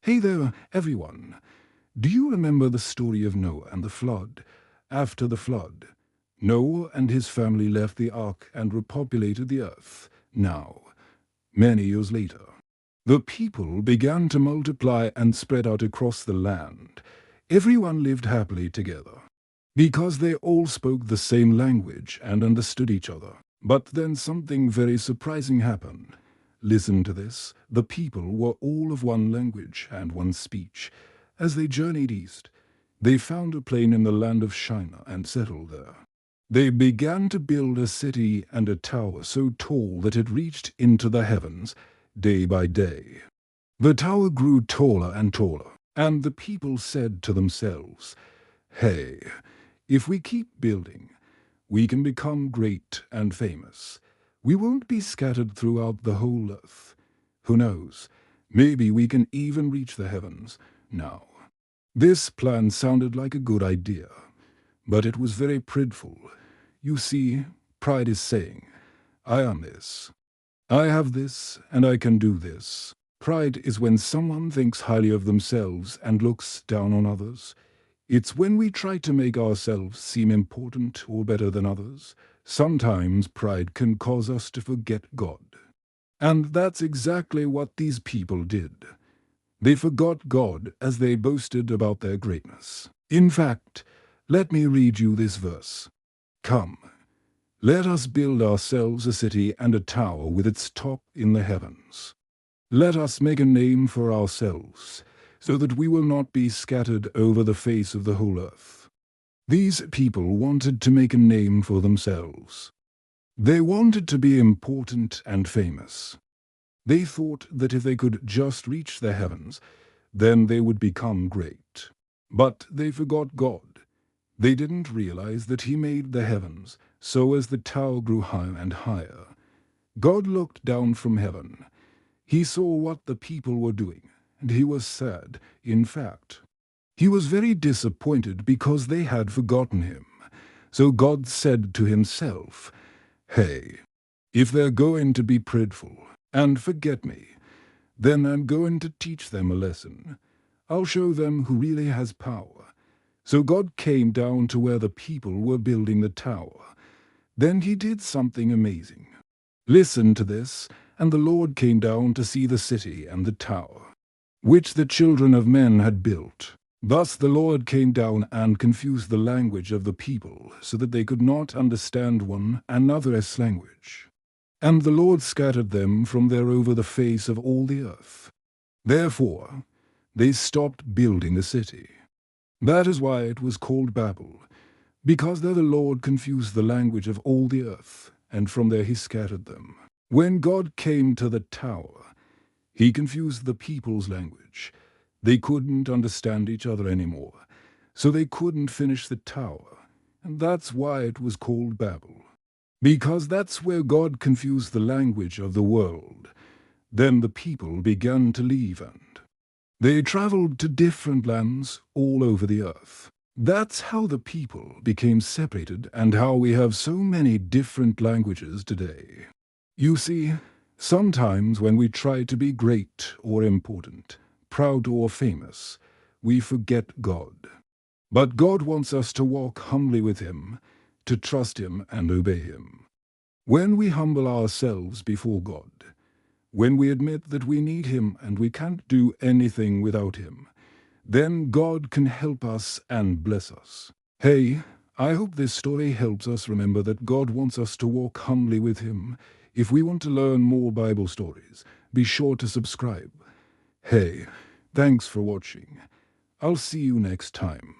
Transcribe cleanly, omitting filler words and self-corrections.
Hey there, everyone. Do you remember the story of Noah and the flood? After the flood, Noah and his family left the ark and repopulated the earth. Now, many years later, the people began to multiply and spread out across the land. Everyone lived happily together, because they all spoke the same language and understood each other. But then something very surprising happened. Listen to this. The people were all of one language and one speech. As they journeyed east, they found a plain in the land of Shinar and settled there. They began to build a city and a tower so tall that it reached into the heavens day by day. The tower grew taller and taller, and the people said to themselves, "Hey, if we keep building, we can become great and famous. We won't be scattered throughout the whole earth. Who knows, maybe we can even reach the heavens now." This plan sounded like a good idea, but it was very prideful. You see, pride is saying, "I am this. I have this, and I can do this." Pride is when someone thinks highly of themselves and looks down on others. It's when we try to make ourselves seem important or better than others. Sometimes pride can cause us to forget God. And that's exactly what these people did. They forgot God as they boasted about their greatness. In fact, let me read you this verse. "Come, let us build ourselves a city and a tower with its top in the heavens. Let us make a name for ourselves, so that we will not be scattered over the face of the whole earth." These people wanted to make a name for themselves. They wanted to be important and famous. They thought that if they could just reach the heavens, then they would become great. But they forgot God. They didn't realize that He made the heavens, so as the tower grew higher and higher. God looked down from heaven. He saw what the people were doing, and He was sad. In fact, He was very disappointed because they had forgotten Him. So God said to Himself, "Hey, if they're going to be prideful and forget me, then I'm going to teach them a lesson. I'll show them who really has power." So God came down to where the people were building the tower. Then He did something amazing. Listen to this. "And the Lord came down to see the city and the tower, which the children of men had built. Thus the Lord came down and confused the language of the people, so that they could not understand one another's language. And the Lord scattered them from there over the face of all the earth. Therefore they stopped building the city. That is why it was called Babel, because there the Lord confused the language of all the earth, and from there He scattered them." When God came to the tower, He confused the people's language. They couldn't understand each other anymore, so they couldn't finish the tower, and that's why it was called Babel. Because that's where God confused the language of the world. Then the people began to leave, and they traveled to different lands all over the earth. That's how the people became separated and how we have so many different languages today. You see, sometimes when we try to be great or important, proud or famous, we forget God. But God wants us to walk humbly with Him, to trust Him and obey Him. When we humble ourselves before God, when we admit that we need Him and we can't do anything without Him, then God can help us and bless us. Hey, I hope this story helps us remember that God wants us to walk humbly with Him. If we want to learn more Bible stories, be sure to subscribe. Hey, thanks for watching. I'll see you next time.